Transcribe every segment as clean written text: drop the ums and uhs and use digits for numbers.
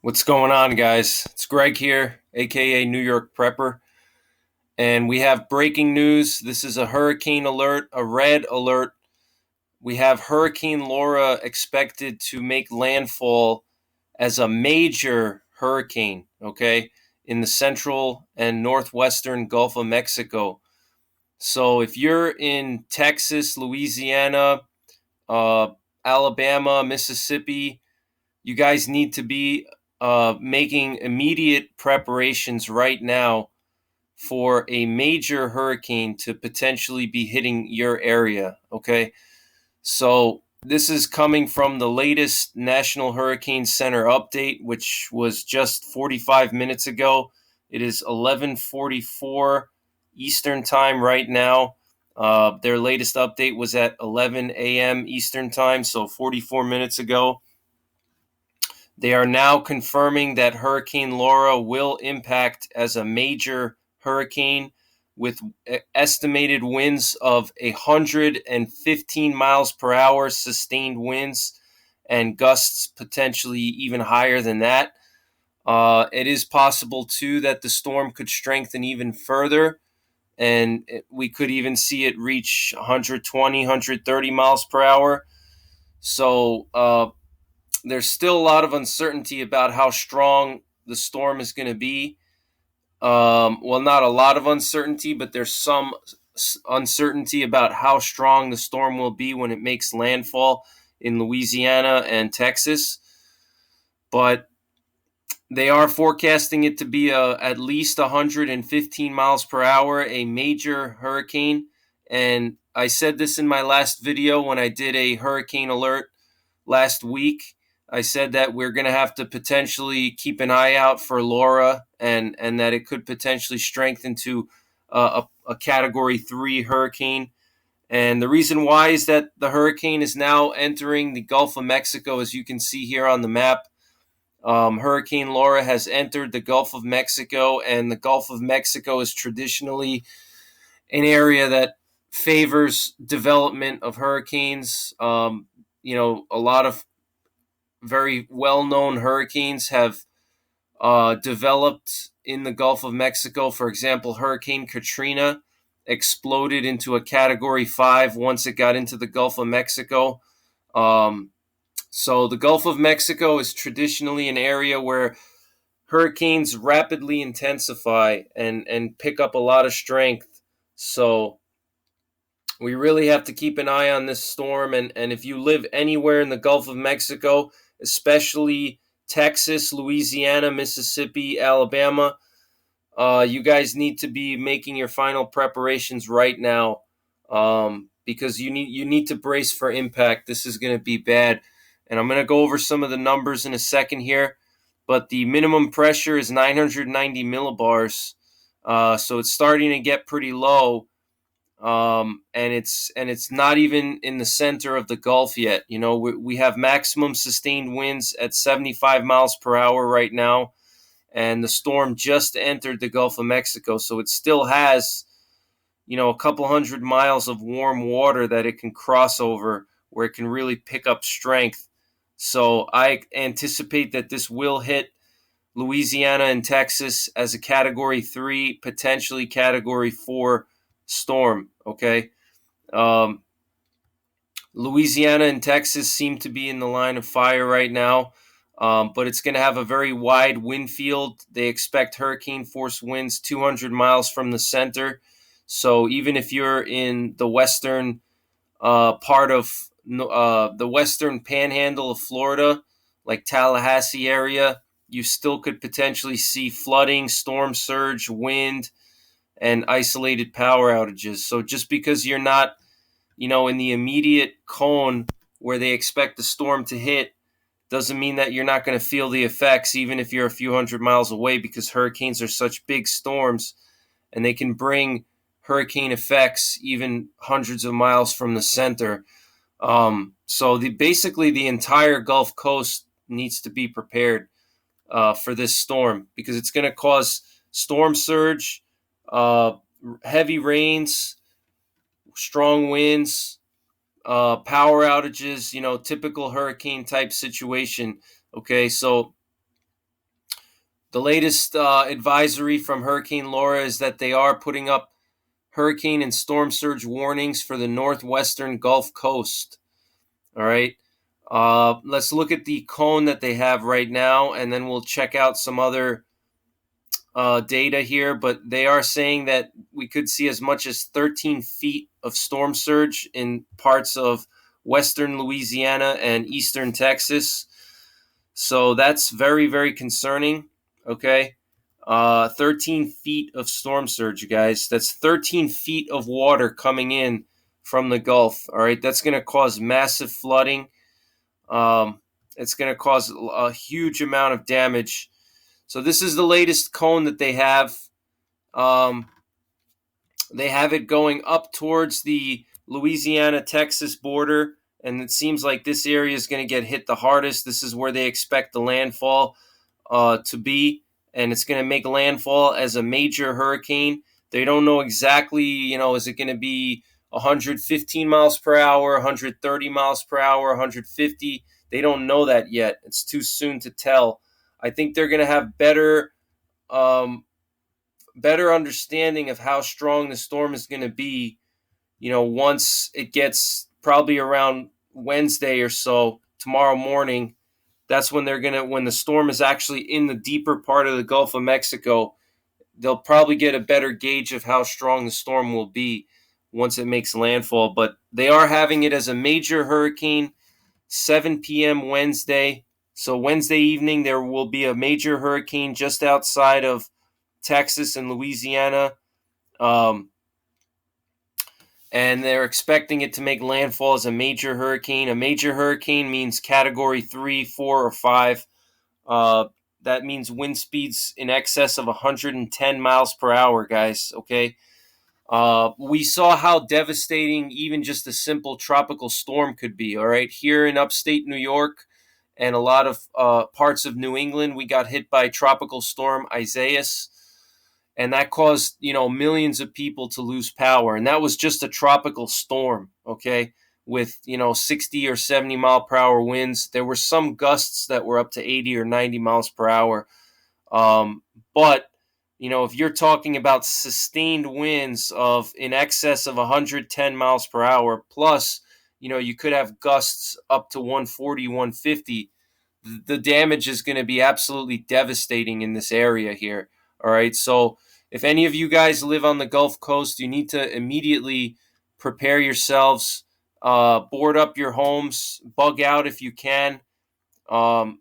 What's going on, guys? It's Greg here, aka New York Prepper, and we have breaking news. This is a hurricane alert, a red alert. We have Hurricane Laura expected to make landfall as a major hurricane, okay, in the central and northwestern Gulf of Mexico. So if you're in Texas, Louisiana, uh, Alabama, Mississippi, you guys need to be making immediate preparations right now for a major hurricane to potentially be hitting your area. Okay. So this is coming from the latest National Hurricane Center update, which was just 45 minutes ago. It is 11:44 Eastern time right now. Their latest update was at 11 a.m. Eastern time, so 44 minutes ago. They are now confirming that Hurricane Laura will impact as a major hurricane with estimated winds of 115 miles per hour sustained winds and gusts potentially even higher than that. It is possible, too, that the storm could strengthen even further, and we could even see it reach 120, 130 miles per hour. So, there's still a lot of uncertainty about how strong the storm is going to be. Well, not a lot of uncertainty, but there's some uncertainty about how strong the storm will be when it makes landfall in Louisiana and Texas. But they are forecasting it to be at least 115 miles per hour, a major hurricane. And I said this in my last video when I did a hurricane alert last week. I said that we're going to have to potentially keep an eye out for Laura, and that it could potentially strengthen to a Category 3 hurricane. And the reason why is that the hurricane is now entering the Gulf of Mexico, as you can see here on the map. Hurricane Laura has entered the Gulf of Mexico, and the Gulf of Mexico is traditionally an area that favors development of hurricanes. A lot of very well-known hurricanes have developed in the Gulf of Mexico. For example, Hurricane Katrina exploded into a Category 5 once it got into the Gulf of Mexico. So the Gulf of Mexico is traditionally an area where hurricanes rapidly intensify and pick up a lot of strength. So we really have to keep an eye on this storm. And if you live anywhere in the Gulf of Mexico, especially Texas, Louisiana, Mississippi, Alabama, you guys need to be making your final preparations right now, because you need to brace for impact. This is going to be bad. And I'm going to go over some of the numbers in a second here. But the minimum pressure is 990 millibars. So it's starting to get pretty low. And it's not even in the center of the Gulf yet. We have maximum sustained winds at 75 miles per hour right now, and the storm just entered the Gulf of Mexico, so it still has a couple hundred miles of warm water that it can cross over, where it can really pick up strength. So I anticipate that this will hit Louisiana and Texas as a Category 3, potentially Category 4 storm. Okay. Um, Louisiana and Texas seem to be in the line of fire right now, but it's going to have a very wide wind field. They expect hurricane force winds 200 miles from the center. So even if you're in the western part of the western panhandle of Florida, like Tallahassee area, you still could potentially see flooding, storm surge, wind, and isolated power outages. So just because you're not, in the immediate cone where they expect the storm to hit, doesn't mean that you're not going to feel the effects, even if you're a few hundred miles away, because hurricanes are such big storms and they can bring hurricane effects even hundreds of miles from the center. So basically the entire Gulf Coast needs to be prepared for this storm, because it's going to cause storm surge, heavy rains, strong winds, power outages, typical hurricane type situation. Okay, so The latest advisory from Hurricane Laura is that they are putting up hurricane and storm surge warnings for the northwestern Gulf Coast. All right. Let's look at the cone that they have right now, and then we'll check out some other data here. But they are saying that we could see as much as 13 feet of storm surge in parts of western Louisiana and eastern Texas. So that's very, very concerning. Okay. 13 feet of storm surge, guys. That's 13 feet of water coming in from the Gulf. All right. That's going to cause massive flooding. It's going to cause a huge amount of damage. So this is the latest cone that they have. They have it going up towards the Louisiana-Texas border, and it seems like this area is going to get hit the hardest. This is where they expect the landfall to be, and it's going to make landfall as a major hurricane. They don't know exactly, is it going to be 115 miles per hour, 130 miles per hour, 150? They don't know that yet. It's too soon to tell. I think they're going to have better understanding of how strong the storm is going to be, once it gets probably around Wednesday or so, tomorrow morning. That's when when the storm is actually in the deeper part of the Gulf of Mexico, they'll probably get a better gauge of how strong the storm will be once it makes landfall. But they are having it as a major hurricane, 7 p.m. Wednesday. So Wednesday evening, there will be a major hurricane just outside of Texas and Louisiana. And they're expecting it to make landfall as a major hurricane. A major hurricane means category 3, 4, or 5. That means wind speeds in excess of 110 miles per hour, guys. Okay. We saw how devastating even just a simple tropical storm could be. All right. Here in upstate New York and a lot of parts of New England, we got hit by Tropical Storm Isaias. And that caused, millions of people to lose power. And that was just a tropical storm, okay, with, 60 or 70 mile per hour winds. There were some gusts that were up to 80 or 90 miles per hour. But, if you're talking about sustained winds of in excess of 110 miles per hour, plus, you could have gusts up to 140, 150, the damage is going to be absolutely devastating in this area here. All right. So if any of you guys live on the Gulf Coast, you need to immediately prepare yourselves, board up your homes, bug out if you can,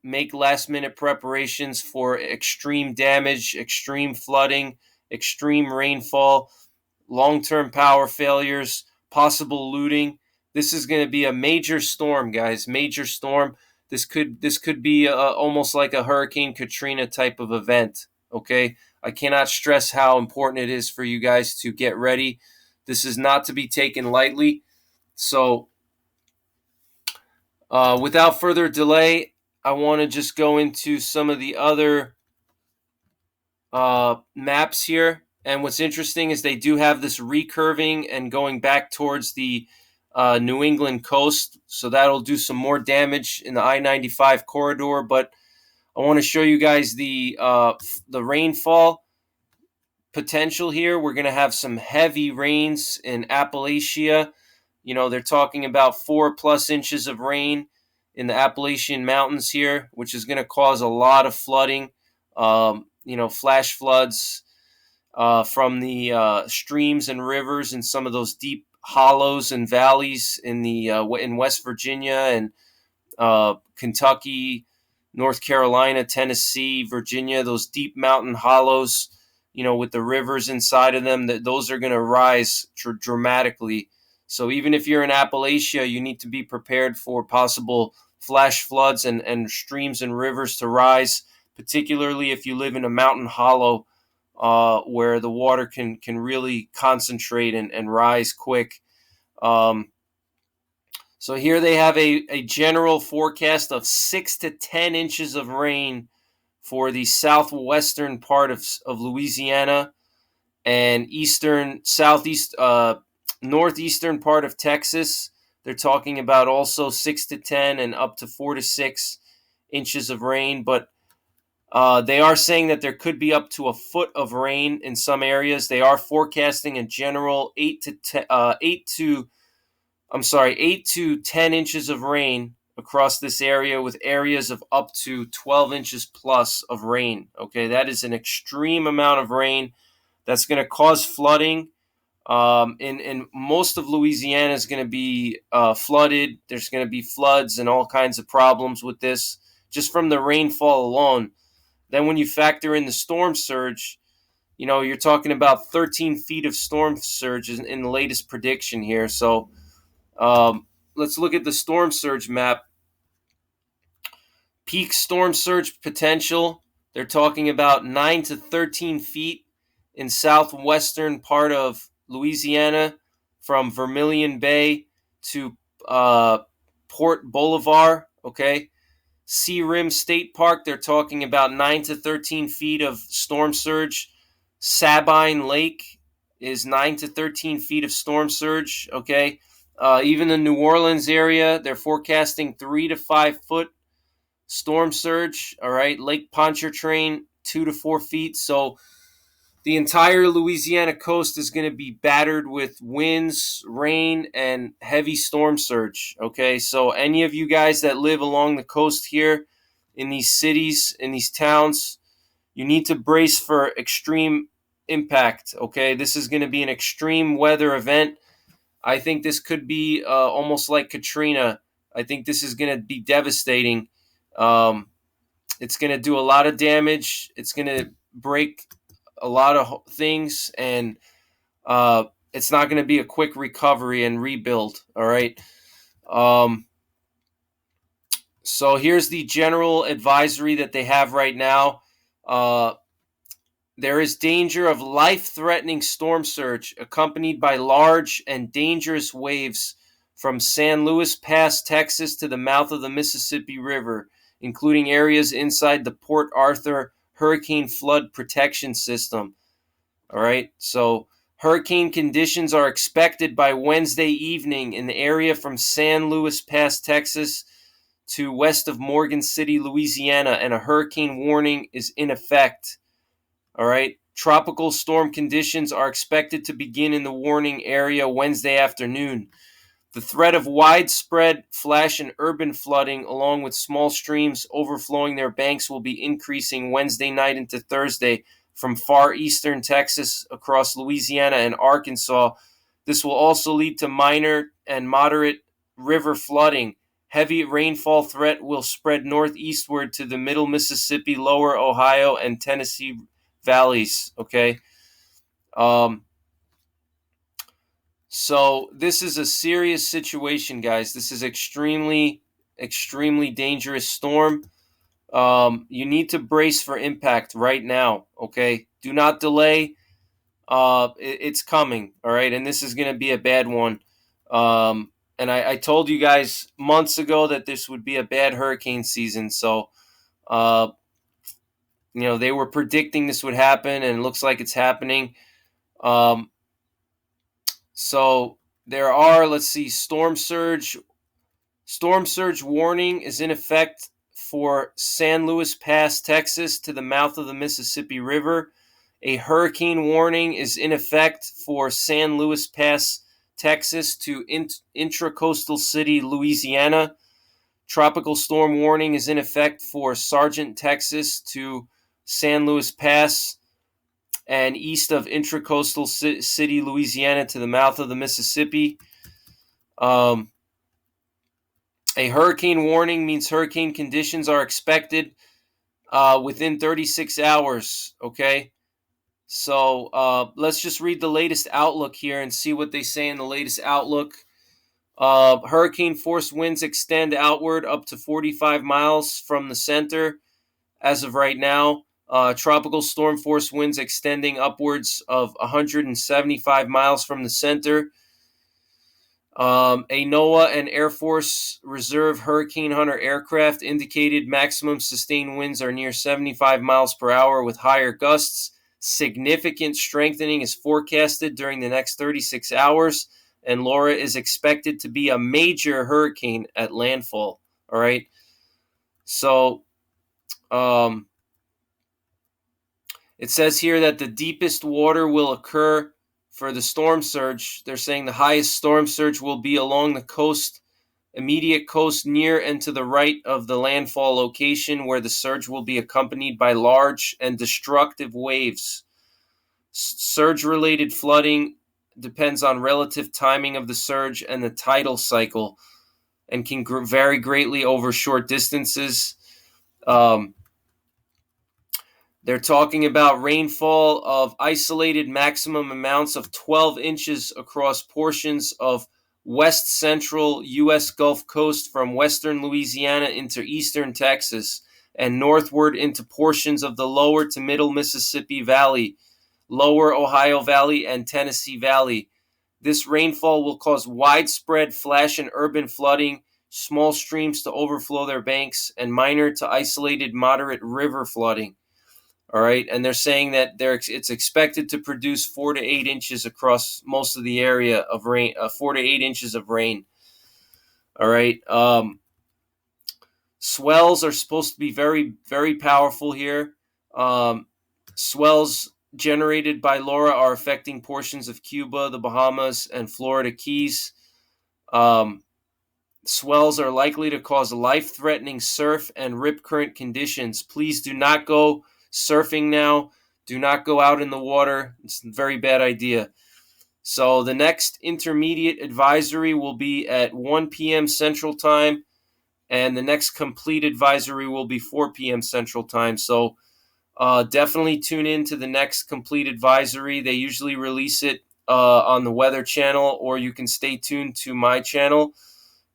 make last minute preparations for extreme damage, extreme flooding, extreme rainfall, long-term power failures, possible looting. This is going to be a major storm, guys. Major storm. This could be almost like a Hurricane Katrina type of event. Okay, I cannot stress how important it is for you guys to get ready. This is not to be taken lightly. So, without further delay, I want to just go into some of the other maps here. And what's interesting is they do have this recurving and going back towards the New England coast. So that'll do some more damage in the I-95 corridor. But I want to show you guys the rainfall potential here. We're going to have some heavy rains in Appalachia. They're talking about 4+ inches of rain in the Appalachian Mountains here, which is going to cause a lot of flooding. Flash floods from the streams and rivers in some of those deep hollows and valleys in West Virginia and Kentucky, North Carolina, Tennessee, Virginia, those deep mountain hollows, with the rivers inside of them, those are going to rise dramatically. So even if you're in Appalachia, you need to be prepared for possible flash floods and streams and rivers to rise, particularly if you live in a mountain hollow where the water can really concentrate and rise quick. So here they have a general forecast of 6 to 10 inches of rain for the southwestern part of Louisiana and northeastern part of Texas. They're talking about also 6 to 10 and up to 4 to 6 inches of rain. But They are saying that there could be up to a foot of rain in some areas. They are forecasting a general 8 to 10 inches of rain across this area, with areas of up to 12 inches plus of rain. Okay, that is an extreme amount of rain that's going to cause flooding. In most of Louisiana is going to be flooded. There's going to be floods and all kinds of problems with this just from the rainfall alone. Then when you factor in the storm surge, you're talking about 13 feet of storm surge in the latest prediction here. So let's look at the storm surge map. Peak storm surge potential, they're talking about 9 to 13 feet in southwestern part of Louisiana from Vermilion Bay to uh, Port Boulevard. Okay. Sea Rim State Park, they're talking about 9 to 13 feet of storm surge. Sabine Lake is 9 to 13 feet of storm surge. Okay. Even the New Orleans area, they're forecasting 3 to 5 foot storm surge. All right. Lake Pontchartrain, 2 to 4 feet. So the entire Louisiana coast is going to be battered with winds, rain, and heavy storm surge. Okay, so any of you guys that live along the coast here in these cities, in these towns, you need to brace for extreme impact. Okay, this is going to be an extreme weather event. I think this could be almost like Katrina. I think this is going to be devastating. Um, it's going to do a lot of damage. It's going to break a lot of things, and uh, it's not going to be a quick recovery and rebuild. All right. Um, so here's the general advisory that they have right now. Uh, there is danger of life-threatening storm surge accompanied by large and dangerous waves from San Luis Pass, Texas, to the mouth of the Mississippi River, including areas inside the Port Arthur Hurricane Flood Protection System. All right. So hurricane conditions are expected by Wednesday evening in the area from San Luis Pass, Texas to west of Morgan City, Louisiana, and a hurricane warning is in effect. All right. Tropical storm conditions are expected to begin in the warning area Wednesday afternoon. The threat of widespread flash and urban flooding, along with small streams overflowing their banks, will be increasing Wednesday night into Thursday from far eastern Texas across Louisiana and Arkansas. This will also lead to minor and moderate river flooding. Heavy rainfall threat will spread northeastward to the middle Mississippi, lower Ohio, and Tennessee valleys. Okay. So this is a serious situation, guys. This is extremely, extremely dangerous storm. You need to brace for impact right now. Okay, do not delay. It's coming. All right, and this is going to be a bad one. And I told you guys months ago that this would be a bad hurricane season. So, they were predicting this would happen, and it looks like it's happening. So there are, let's see, storm surge warning is in effect for San Luis Pass, Texas, to the mouth of the Mississippi River. A hurricane warning is in effect for San Luis Pass, Texas, to Intracoastal City, Louisiana. Tropical storm warning is in effect for Sargent, Texas, to San Luis Pass and east of Intracoastal City, Louisiana, to the mouth of the Mississippi. A hurricane warning means hurricane conditions are expected within 36 hours. Okay, so let's just read the latest outlook here and see what they say in the latest outlook. Hurricane force winds extend outward up to 45 miles from the center as of right now. Tropical storm force winds extending upwards of 175 miles from the center. A NOAA and Air Force Reserve Hurricane Hunter aircraft indicated maximum sustained winds are near 75 miles per hour with higher gusts. Significant strengthening is forecasted during the next 36 hours, and Laura is expected to be a major hurricane at landfall. All right. So, It says here that the deepest water will occur for the storm surge. They're saying the highest storm surge will be along the coast, immediate coast near and to the right of the landfall location, where the surge will be accompanied by large and destructive waves. Surge-related flooding depends on relative timing of the surge and the tidal cycle, and can vary greatly over short distances. They're talking about rainfall of isolated maximum amounts of 12 inches across portions of west central U.S. Gulf Coast from western Louisiana into eastern Texas and northward into portions of the lower to middle Mississippi Valley, lower Ohio Valley, and Tennessee Valley. This rainfall will cause widespread flash and urban flooding, small streams to overflow their banks, and minor to isolated moderate river flooding. All right, and they're saying that it's expected to produce 4 to 8 inches across most of the area of rain, 4 to 8 inches of rain. All right, swells are supposed to be very, very powerful here. Swells generated by Laura are affecting portions of Cuba, the Bahamas, and Florida Keys. Swells are likely to cause life-threatening surf and rip current conditions. Please do not go surfing now. Do not go out in the water. It's a very bad idea. So the next intermediate advisory will be at 1 p.m. Central Time, and the next complete advisory will be 4 p.m. Central Time. So definitely tune in to the next complete advisory. They usually release it on the Weather Channel, or you can stay tuned to my channel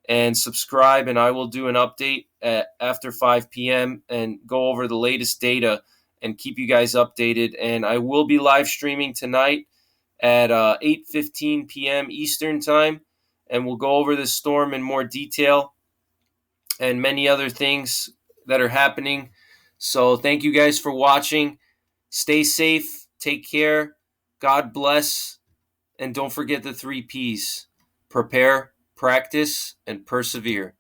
and subscribe, and I will do an update after 5 p.m. and go over the latest data and keep you guys updated. And I will be live streaming tonight at 8:15 p.m. Eastern Time, and we'll go over this storm in more detail and many other things that are happening. So thank you guys for watching. Stay safe. Take care. God bless. And don't forget the 3 Ps: prepare, practice, and persevere.